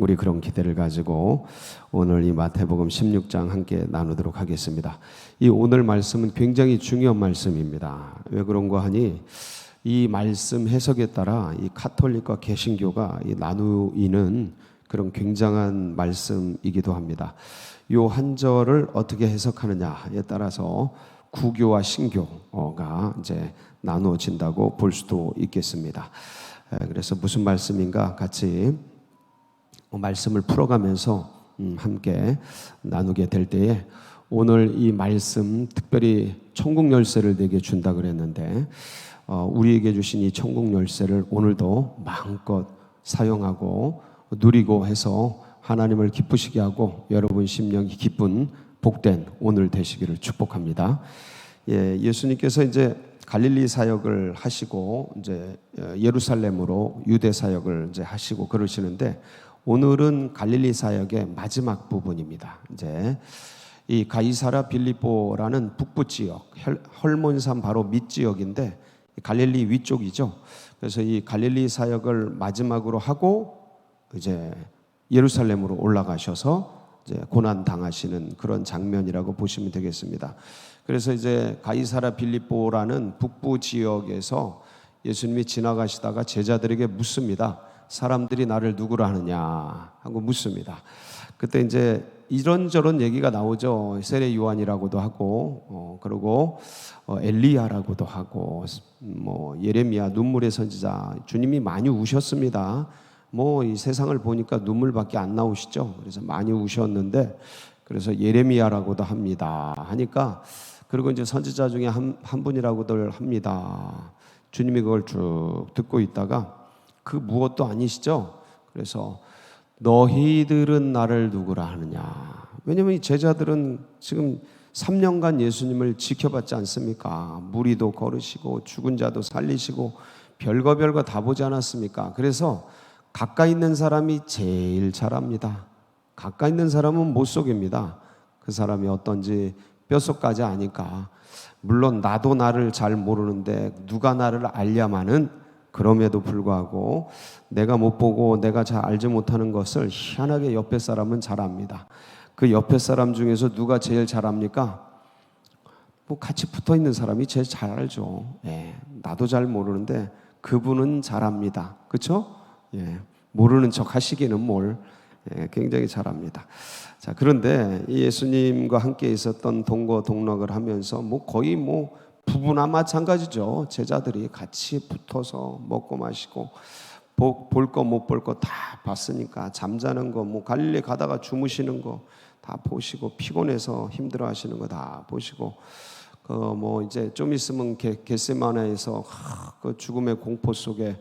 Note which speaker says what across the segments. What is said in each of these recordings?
Speaker 1: 우리 그런 기대를 가지고 오늘 이 마태복음 16장 함께 나누도록 하겠습니다. 이 오늘 말씀은 굉장히 중요한 말씀입니다. 왜 그런가 하니 이 말씀 해석에 따라 이 가톨릭과 개신교가 이 나누이는 그런 굉장한 말씀이기도 합니다. 이 한 절을 어떻게 해석하느냐에 따라서 구교와 신교가 이제 나누어진다고 볼 수도 있겠습니다. 그래서 무슨 말씀인가 같이 말씀을 풀어가면서 함께 나누게 될 때에 오늘 이 말씀 특별히 천국 열쇠를 내게 준다 그랬는데 우리에게 주신 이 천국 열쇠를 오늘도 마음껏 사용하고 누리고 해서 하나님을 기쁘시게 하고 여러분 심령이 기쁜 복된 오늘 되시기를 축복합니다. 예수님께서 이제 갈릴리 사역을 하시고 이제 예루살렘으로 유대 사역을 이제 하시고 그러시는데 오늘은 갈릴리 사역의 마지막 부분입니다. 이제 이 가이사랴 빌립보라는 북부 지역, 헐몬산 바로 밑 지역인데 갈릴리 위쪽이죠. 그래서 이 갈릴리 사역을 마지막으로 하고 이제 예루살렘으로 올라가셔서 이제 고난 당하시는 그런 장면이라고 보시면 되겠습니다. 그래서 이제 가이사랴 빌립보라는 북부 지역에서 예수님이 지나가시다가 제자들에게 묻습니다. 사람들이 나를 누구라 하느냐 하고 묻습니다. 그때 이제 이런저런 얘기가 나오죠. 세례 요한이라고도 하고, 그리고 엘리야라고도 하고, 예레미야 눈물의 선지자. 주님이 많이 우셨습니다. 이 세상을 보니까 눈물밖에 안 나오시죠. 그래서 많이 우셨는데, 그래서 예레미야라고도 합니다. 하니까, 그리고 이제 선지자 중에 한 분이라고들 합니다. 주님이 그걸 쭉 듣고 있다가, 그 무엇도 아니시죠. 그래서 너희들은 나를 누구라 하느냐. 왜냐하면 이 제자들은 지금 3년간 예수님을 지켜봤지 않습니까? 무리도 걸으시고 죽은 자도 살리시고 별거 다 보지 않았습니까? 그래서 가까이 있는 사람이 제일 잘합니다. 가까이 있는 사람은 못 속입니다. 그 사람이 어떤지 뼛속까지 아니까. 물론 나도 나를 잘 모르는데 누가 나를 알랴마는 그럼에도 불구하고 내가 못 보고 내가 잘 알지 못하는 것을 희한하게 옆에 사람은 잘 압니다. 그 옆에 사람 중에서 누가 제일 잘 압니까? 같이 붙어 있는 사람이 제일 잘 알죠. 나도 잘 모르는데 그분은 잘 압니다. 그렇죠? 모르는 척 하시기는 뭘 굉장히 잘 압니다. 자, 그런데 예수님과 함께 있었던 동거동락을 하면서 거의 부부나 마찬가지죠. 제자들이 같이 붙어서 먹고 마시고 볼 거 못 볼 거 다 봤으니까 잠자는 거 갈릴리 가다가 주무시는 거 다 보시고 피곤해서 힘들어 하시는 거 다 보시고 이제 좀 있으면 겟세마네에서 그 죽음의 공포 속에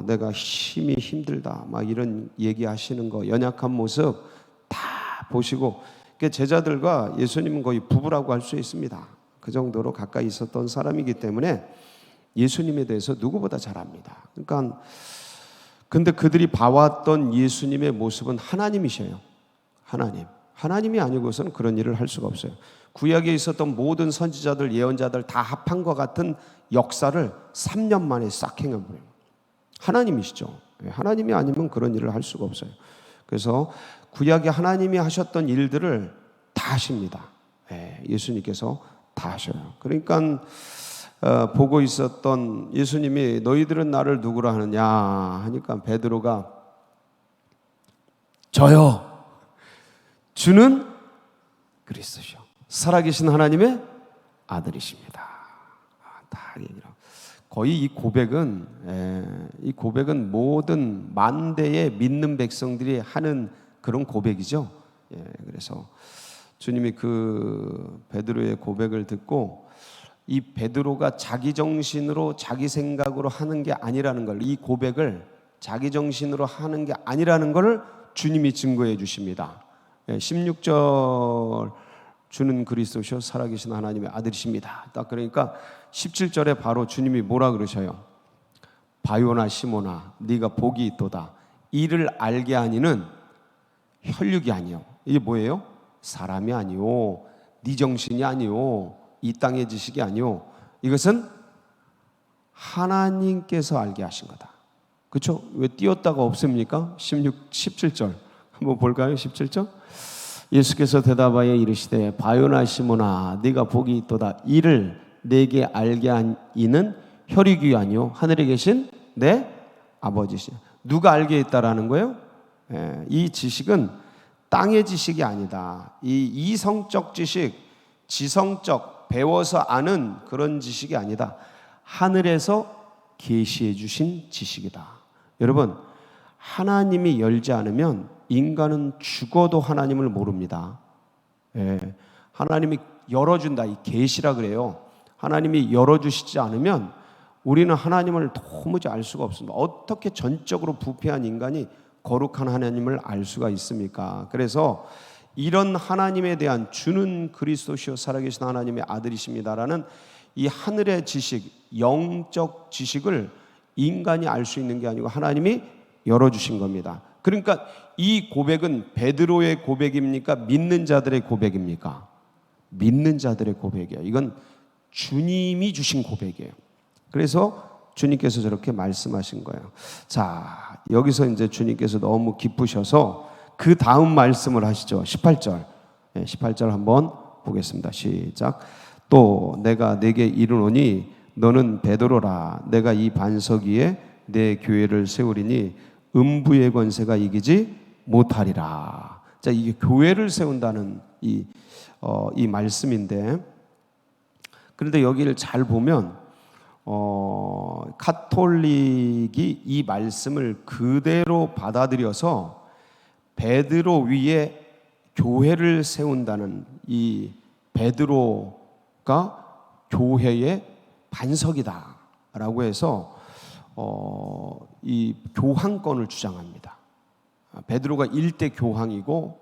Speaker 1: 내가 힘이 힘들다 이런 얘기하시는 거 연약한 모습 다 보시고 제자들과 예수님은 거의 부부라고 할 수 있습니다. 그 정도로 가까이 있었던 사람이기 때문에 예수님에 대해서 누구보다 잘 압니다. 그러니까 근데 그들이 봐왔던 예수님의 모습은 하나님이셔요. 하나님이 아니고서는 그런 일을 할 수가 없어요. 구약에 있었던 모든 선지자들, 예언자들 다 합한 것 같은 역사를 3년 만에 싹 행해버려요. 하나님이시죠. 하나님이 아니면 그런 일을 할 수가 없어요. 그래서 구약에 하나님이 하셨던 일들을 다 하십니다. 예수님께서 다 하셔요. 그러니까 보고 있었던 예수님이 너희들은 나를 누구라 하느냐 하니까 베드로가 저요 주는 그리스도시요 살아계신 하나님의 아들이십니다. 다 얘기라고. 거의 이 고백은 모든 만대의 믿는 백성들이 하는 그런 고백이죠. 그래서 주님이 그 베드로의 고백을 듣고 이 베드로가 자기 정신으로 자기 생각으로 하는 게 아니라는 걸, 이 고백을 자기 정신으로 하는 게 아니라는 걸 주님이 증거해 주십니다. 16절 주는 그리스도시요 살아계신 하나님의 아들이십니다. 딱 그러니까 17절에 바로 주님이 뭐라 그러셔요? 바요나 시모나 네가 복이 있도다. 이를 알게 하니는 혈육이 아니요. 이게 뭐예요? 사람이 아니요, 네 정신이 아니요, 이 땅의 지식이 아니요, 이것은 하나님께서 알게 하신 거다. 그렇죠? 왜 띄었다가 없습니까? 17절 한번 볼까요? 17절. 예수께서 대답하여 이르시되 바요나 시몬아 네가 복이 있도다. 이를 내게 알게 한 이는 혈육이 아니요 하늘에 계신 내 아버지시요. 누가 알게 했다라는 거예요? 이 지식은 땅의 지식이 아니다. 이 이성적 지식, 지성적 배워서 아는 그런 지식이 아니다. 하늘에서 계시해 주신 지식이다. 여러분, 하나님이 열지 않으면 인간은 죽어도 하나님을 모릅니다. 하나님이 열어준다. 이 계시라 그래요. 하나님이 열어주시지 않으면 우리는 하나님을 도무지 알 수가 없습니다. 어떻게 전적으로 부패한 인간이 거룩한 하나님을 알 수가 있습니까? 그래서 이런 하나님에 대한 주는 그리스도시요 살아계신 하나님의 아들이십니다라는 이 하늘의 지식, 영적 지식을 인간이 알 수 있는 게 아니고 하나님이 열어주신 겁니다. 그러니까 이 고백은 베드로의 고백입니까? 믿는 자들의 고백입니까? 믿는 자들의 고백이에요. 이건 주님이 주신 고백이에요. 그래서 주님께서 저렇게 말씀하신 거예요. 자, 여기서 이제 주님께서 너무 기쁘셔서 그 다음 말씀을 하시죠. 18절. 18절 한번 보겠습니다. 시작. 또 내가 내게 이르노니 너는 베드로라. 내가 이 반석 위에 내 교회를 세우리니 음부의 권세가 이기지 못하리라. 자, 이게 교회를 세운다는 이 말씀인데, 그런데 여기를 잘 보면 카톨릭이 이 말씀을 그대로 받아들여서 베드로 위에 교회를 세운다는 이 베드로가 교회의 반석이다라고 해서 이 교황권을 주장합니다. 베드로가 일대 교황이고,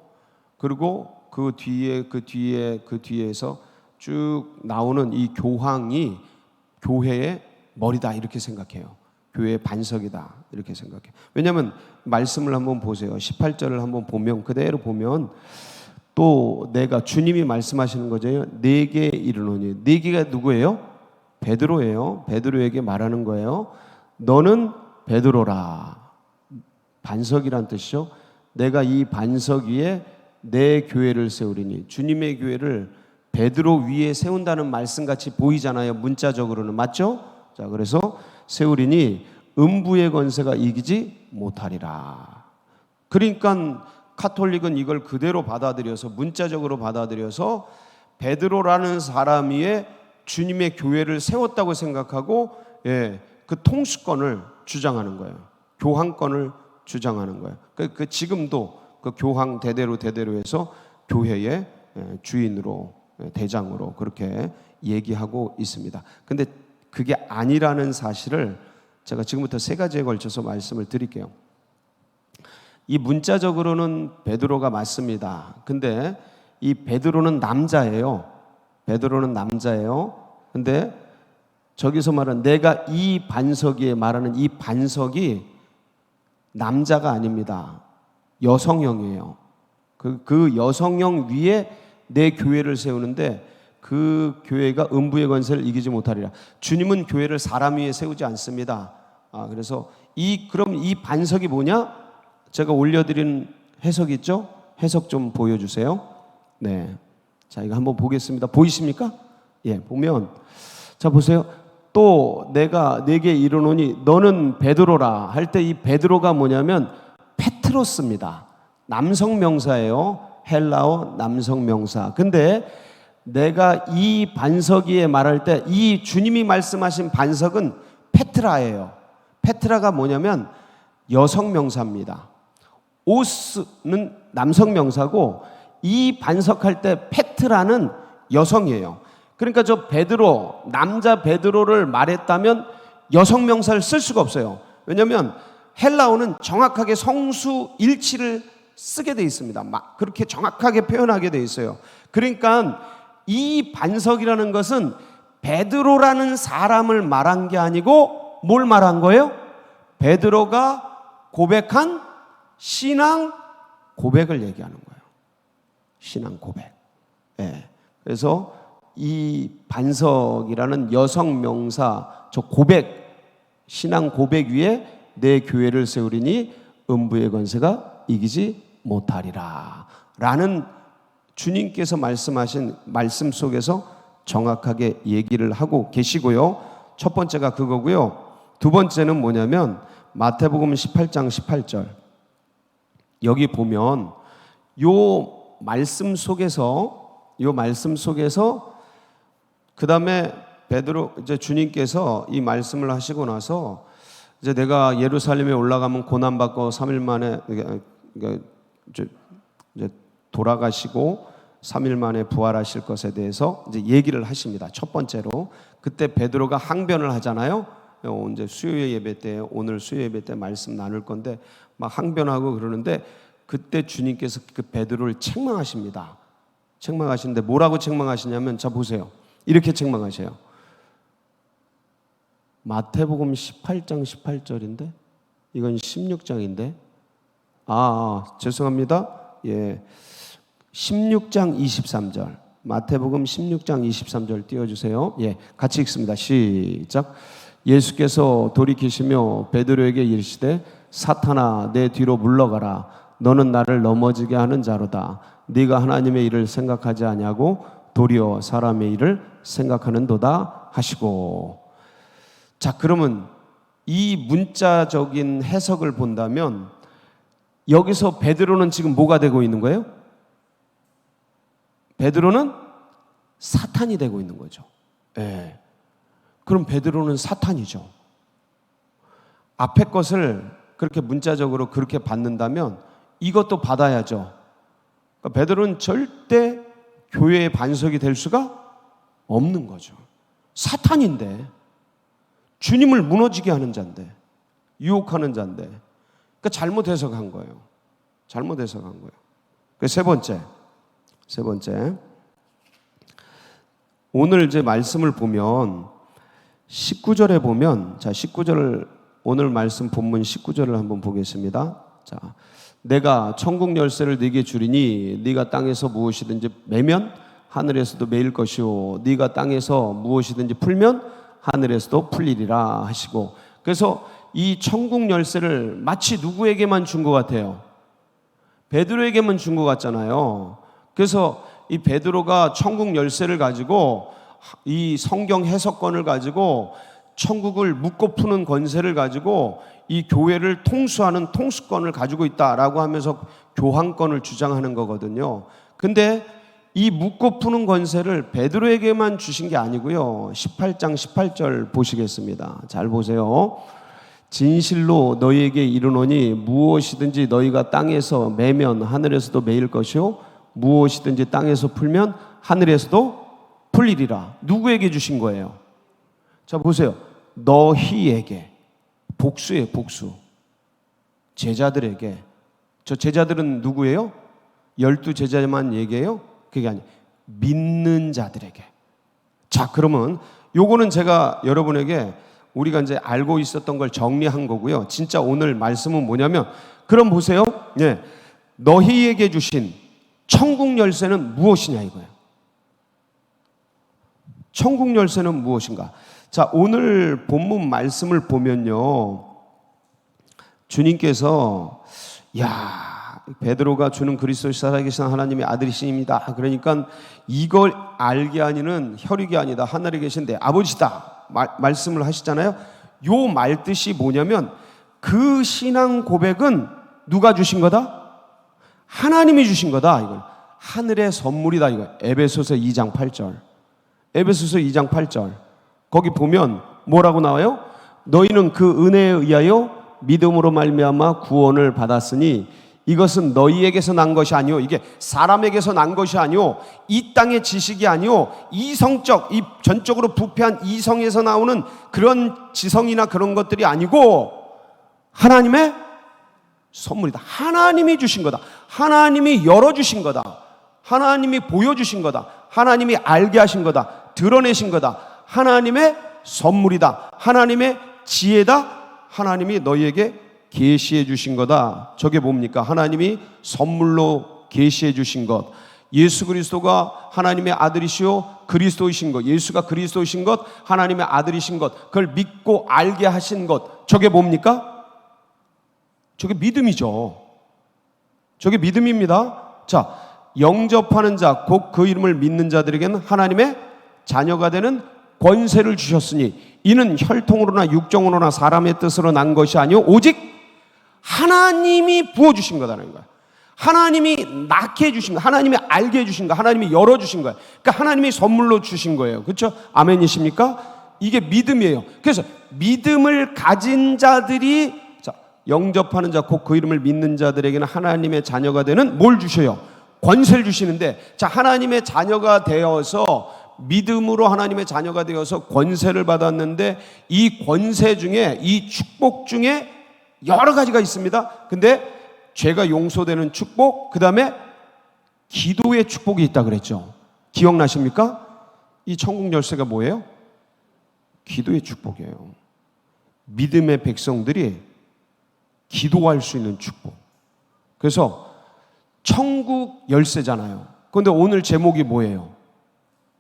Speaker 1: 그리고 그 뒤에서 쭉 나오는 이 교황이 교회의 머리다 이렇게 생각해요. 교회의 반석이다 이렇게 생각해요. 왜냐하면 말씀을 한번 보세요. 18절을 한번 보면, 그대로 보면 또 내가, 주님이 말씀하시는 거죠. 내게 이르노니. 내게가 누구예요? 베드로예요. 베드로에게 말하는 거예요. 너는 베드로라. 반석이란 뜻이죠. 내가 이 반석 위에 내 교회를 세우리니. 주님의 교회를 베드로 위에 세운다는 말씀같이 보이잖아요. 문자적으로는. 맞죠? 자, 그래서 세우리니 음부의 권세가 이기지 못하리라. 그러니까 카톨릭은 이걸 그대로 받아들여서, 문자적으로 받아들여서 베드로라는 사람 위에 주님의 교회를 세웠다고 생각하고, 그 통수권을 주장하는 거예요. 교황권을 주장하는 거예요. 그 지금도 그 교황 대대로 해서 교회의 주인으로, 대장으로 그렇게 얘기하고 있습니다. 근데 그게 아니라는 사실을 제가 지금부터 세 가지에 걸쳐서 말씀을 드릴게요. 이 문자적으로는 베드로가 맞습니다. 근데 이 베드로는 남자예요. 베드로는 남자예요. 근데 저기서 말하는 내가 이 반석에 말하는 이 반석이 남자가 아닙니다. 여성형이에요. 그 여성형 위에 내 교회를 세우는데 그 교회가 음부의 권세를 이기지 못하리라. 주님은 교회를 사람 위에 세우지 않습니다. 그래서 그럼 이 반석이 뭐냐? 제가 올려드린 해석 있죠? 해석 좀 보여주세요. 네. 자, 이거 한번 보겠습니다. 보이십니까? 예, 보면, 자, 보세요. 또 내가 내게 이르노니 너는 베드로라 할 때 이 베드로가 뭐냐면 페트로스입니다. 남성 명사예요. 헬라어 남성 명사. 근데 내가 이 반석 위에 말할 때 이 주님이 말씀하신 반석은 페트라예요. 페트라가 뭐냐면 여성 명사입니다. 오스는 남성 명사고, 이 반석할 때 페트라는 여성이에요. 그러니까 저 베드로, 남자 베드로를 말했다면 여성 명사를 쓸 수가 없어요. 왜냐하면 헬라어는 정확하게 성수 일치를 쓰게 돼 있습니다. 막 그렇게 정확하게 표현하게 돼 있어요. 그러니까 이 반석이라는 것은 베드로라는 사람을 말한 게 아니고 뭘 말한 거예요? 베드로가 고백한 신앙 고백을 얘기하는 거예요. 신앙 고백. 예. 그래서 이 반석이라는 여성 명사, 저 고백, 신앙 고백 위에 내 교회를 세우리니 음부의 권세가 이기지 못하리라 라는 주님께서 말씀하신 말씀 속에서 정확하게 얘기를 하고 계시고요. 첫 번째가 그거고요. 두 번째는 뭐냐면 마태복음 18장 18절 여기 보면 요 말씀 속에서 그 다음에 베드로 이제 주님께서 이 말씀을 하시고 나서 이제 내가 예루살렘에 올라가면 고난 받고 3일 만에 이제 돌아가시고 3일 만에 부활하실 것에 대해서 이제 얘기를 하십니다. 첫 번째로 그때 베드로가 항변을 하잖아요. 이제 수요 예배 때 오늘 수요 예배 때 말씀 나눌 건데 막 항변하고 그러는데 그때 주님께서 그 베드로를 책망하십니다. 책망하시는데 뭐라고 책망하시냐면 자 보세요. 이렇게 책망하세요. 마태복음 18장 18절인데 이건 16장인데 죄송합니다. 예, 16장 23절 마태복음 16장 23절 띄워주세요. 예, 같이 읽습니다. 시작. 예수께서 돌이키시며 베드로에게 이르시되 사탄아 내 뒤로 물러가라 너는 나를 넘어지게 하는 자로다. 네가 하나님의 일을 생각하지 아니하고 도리어 사람의 일을 생각하는도다 하시고. 자, 그러면 이 문자적인 해석을 본다면 여기서 베드로는 지금 뭐가 되고 있는 거예요? 베드로는 사탄이 되고 있는 거죠. 예. 그럼 베드로는 사탄이죠. 앞에 것을 그렇게 문자적으로 그렇게 받는다면 이것도 받아야죠. 그러니까 베드로는 절대 교회의 반석이 될 수가 없는 거죠. 사탄인데 주님을 무너지게 하는 자인데 유혹하는 자인데 그러니까 잘못 해석한 거예요. 잘못 해석한 거예요. 세 번째 오늘 이제 말씀을 보면 19절에 보면 자 19절을 오늘 말씀 본문 19절을 한번 보겠습니다. 자, 내가 천국 열쇠를 네게 주리니 네가 땅에서 무엇이든지 매면 하늘에서도 매일 것이요 네가 땅에서 무엇이든지 풀면 하늘에서도 풀리리라 하시고. 그래서 이 천국 열쇠를 마치 누구에게만 준 것 같아요? 베드로에게만 준 것 같잖아요. 그래서 이 베드로가 천국 열쇠를 가지고 이 성경 해석권을 가지고 천국을 묶고 푸는 권세를 가지고 이 교회를 통수하는 통수권을 가지고 있다라고 하면서 교황권을 주장하는 거거든요. 근데 이 묶고 푸는 권세를 베드로에게만 주신 게 아니고요. 18장 18절 보시겠습니다. 잘 보세요. 진실로 너희에게 이르노니 무엇이든지 너희가 땅에서 매면 하늘에서도 매일 것이요 무엇이든지 땅에서 풀면 하늘에서도 풀리리라. 누구에게 주신 거예요? 자 보세요. 너희에게. 복수예요. 복수. 제자들에게. 저 제자들은 누구예요? 12제자만 얘기해요? 그게 아니에요. 믿는 자들에게. 자 그러면 요거는 제가 여러분에게 우리가 이제 알고 있었던 걸 정리한 거고요. 진짜 오늘 말씀은 뭐냐면 그럼 보세요. 예, 너희에게 주신 천국 열쇠는 무엇이냐 이거예요. 천국 열쇠는 무엇인가? 자, 오늘 본문 말씀을 보면요. 주님께서 베드로가 주는 그리스도 살아계신 하나님의 아들이십니다. 그러니까 이걸 알게 하니는 혈육이 아니다. 하늘에 계신 내 아버지다. 말씀을 하시잖아요. 요 말뜻이 뭐냐면 그 신앙 고백은 누가 주신 거다? 하나님이 주신 거다. 이걸 하늘의 선물이다. 이거 에베소서 2장 8절. 에베소서 2장 8절. 거기 보면 뭐라고 나와요? 너희는 그 은혜에 의하여 믿음으로 말미암아 구원을 받았으니 이것은 너희에게서 난 것이 아니요 이게 사람에게서 난 것이 아니요 이 땅의 지식이 아니요 이성적 이 전적으로 부패한 이성에서 나오는 그런 지성이나 그런 것들이 아니고 하나님의 선물이다. 하나님이 주신 거다. 하나님이 열어주신 거다. 하나님이 보여주신 거다. 하나님이 알게 하신 거다. 드러내신 거다. 하나님의 선물이다. 하나님의 지혜다. 하나님이 너희에게 계시해 주신 거다. 저게 뭡니까? 하나님이 선물로 계시해 주신 것. 예수 그리스도가 하나님의 아들이시오 그리스도이신 것. 예수가 그리스도이신 것, 하나님의 아들이신 것. 그걸 믿고 알게 하신 것. 저게 뭡니까? 저게 믿음이죠. 저게 믿음입니다. 자, 영접하는 자, 곧 그 이름을 믿는 자들에게는 하나님의 자녀가 되는 권세를 주셨으니 이는 혈통으로나 육정으로나 사람의 뜻으로 난 것이 아니요 오직 하나님이 부어주신 거다라는 거야. 하나님이 낳게 해주신 거, 하나님이 알게 해주신 거, 하나님이 열어주신 거예요. 그러니까 하나님이 선물로 주신 거예요. 그렇죠? 아멘이십니까? 이게 믿음이에요. 그래서 믿음을 가진 자들이, 자, 영접하는 자, 곧 그 이름을 믿는 자들에게는 하나님의 자녀가 되는 뭘 주셔요? 권세를 주시는데, 자, 하나님의 자녀가 되어서, 믿음으로 하나님의 자녀가 되어서 권세를 받았는데, 이 권세 중에, 이 축복 중에 여러 가지가 있습니다. 근데 죄가 용서되는 축복, 그 다음에 기도의 축복이 있다 그랬죠. 기억나십니까? 이 천국 열쇠가 뭐예요? 기도의 축복이에요. 믿음의 백성들이 기도할 수 있는 축복. 그래서 천국 열쇠잖아요. 그런데 오늘 제목이 뭐예요?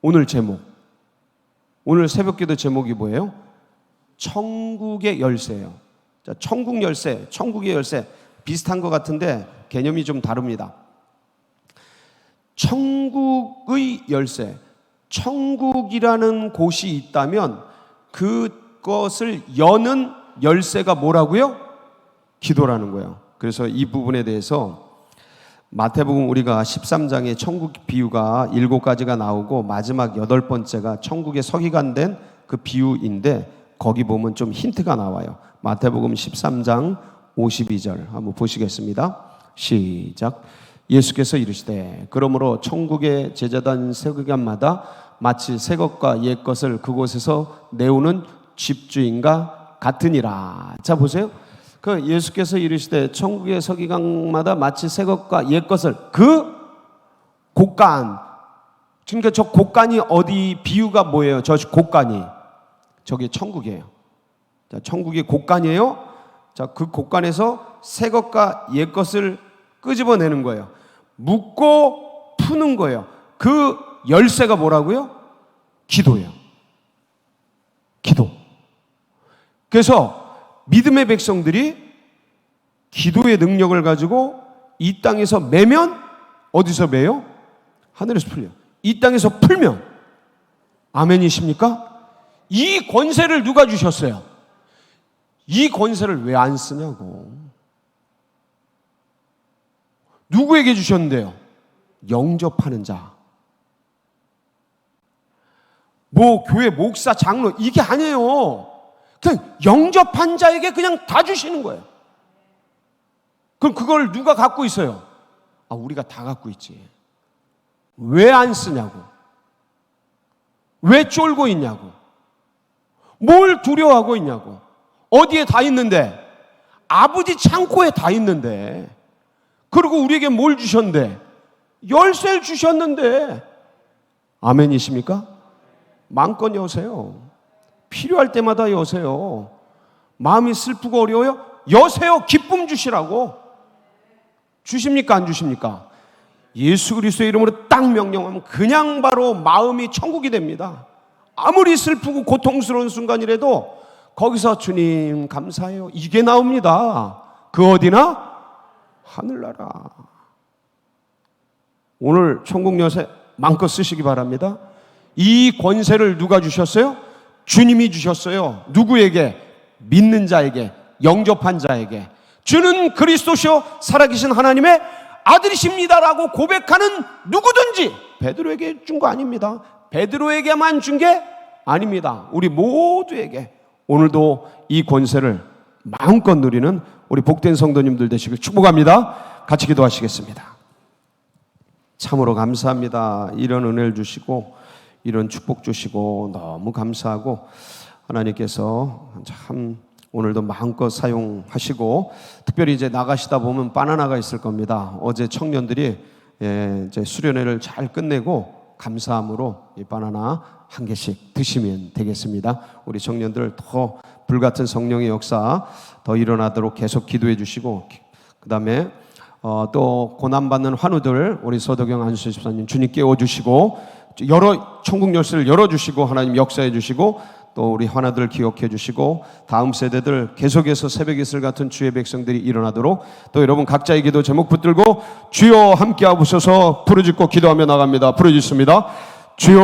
Speaker 1: 오늘 제목, 오늘 새벽기도 제목이 뭐예요? 천국의 열쇠예요. 자, 천국 열쇠, 천국의 열쇠 비슷한 것 같은데 개념이 좀 다릅니다. 천국의 열쇠, 천국이라는 곳이 있다면 그것을 여는 열쇠가 뭐라고요? 기도라는 거예요. 그래서 이 부분에 대해서 마태복음 우리가 13장에 천국 비유가 7가지가 나오고 마지막 8번째가 천국의 서기관된 그 비유인데 거기 보면 좀 힌트가 나와요. 마태복음 13장 52절 한번 보시겠습니다. 시작. 예수께서 이르시되 그러므로 천국의 제자단 서기관마다 마치 새 것과 옛 것을 그곳에서 내오는 집주인과 같으니라. 자, 보세요. 그 예수께서 이르시되 천국의 서기관마다 마치 새 것과 옛 것을 그 곳간, 그러니까 저 곳간이 어디, 비유가 뭐예요? 저 곳간이 저기 천국이에요. 자, 천국이 곳간이에요. 자, 그 곳간에서 새 것과 옛 것을 끄집어내는 거예요. 묶고 푸는 거예요. 그 열쇠가 뭐라고요? 기도예요. 기도. 그래서 믿음의 백성들이 기도의 능력을 가지고 이 땅에서 매면 어디서 매요? 하늘에서 풀려. 이 땅에서 풀면 아멘이십니까? 이 권세를 누가 주셨어요? 이 권세를 왜 안 쓰냐고. 누구에게 주셨는데요? 영접하는 자. 뭐 교회 목사 장로 이게 아니에요. 그냥 영접한 자에게 그냥 다 주시는 거예요. 그럼 그걸 누가 갖고 있어요? 아, 우리가 다 갖고 있지. 왜 안 쓰냐고. 왜 쫄고 있냐고. 뭘 두려워하고 있냐고. 어디에 다 있는데? 아버지 창고에 다 있는데. 그리고 우리에게 뭘 주셨는데? 열쇠를 주셨는데. 아멘이십니까? 마음껏 여세요. 필요할 때마다 여세요. 마음이 슬프고 어려워요? 여세요. 기쁨 주시라고. 주십니까? 안 주십니까? 예수 그리스도의 이름으로 딱 명령하면 그냥 바로 마음이 천국이 됩니다. 아무리 슬프고 고통스러운 순간이라도 거기서 주님 감사해요. 이게 나옵니다. 그 어디나? 하늘나라. 오늘 천국 열쇠 마음껏 쓰시기 바랍니다. 이 권세를 누가 주셨어요? 주님이 주셨어요. 누구에게? 믿는 자에게, 영접한 자에게. 주는 그리스도시요 살아계신 하나님의 아들이십니다라고 고백하는 누구든지. 베드로에게 준 거 아닙니다. 베드로에게만 준 게 아닙니다. 우리 모두에게 오늘도 이 권세를 마음껏 누리는 우리 복된 성도님들 되시길 축복합니다. 같이 기도하시겠습니다. 참으로 감사합니다. 이런 은혜를 주시고 이런 축복 주시고 너무 감사하고 하나님께서 참 오늘도 마음껏 사용하시고 특별히 이제 나가시다 보면 바나나가 있을 겁니다. 어제 청년들이 이제 수련회를 잘 끝내고 감사함으로 이 바나나 한 개씩 드시면 되겠습니다. 우리 청년들 더 불같은 성령의 역사 더 일어나도록 계속 기도해 주시고 그 다음에 또 고난받는 환우들 우리 서도경 안수 집사님 주님 깨워주시고 천국 열쇠를 열어주시고 하나님 역사해 주시고 또 우리 하나들 기억해 주시고 다음 세대들 계속해서 새벽 이슬 같은 주의 백성들이 일어나도록 또 여러분 각자의 기도 제목 붙들고 주여 함께 하옵소서 부르짖고 기도하며 나갑니다. 부르짖습니다. 주여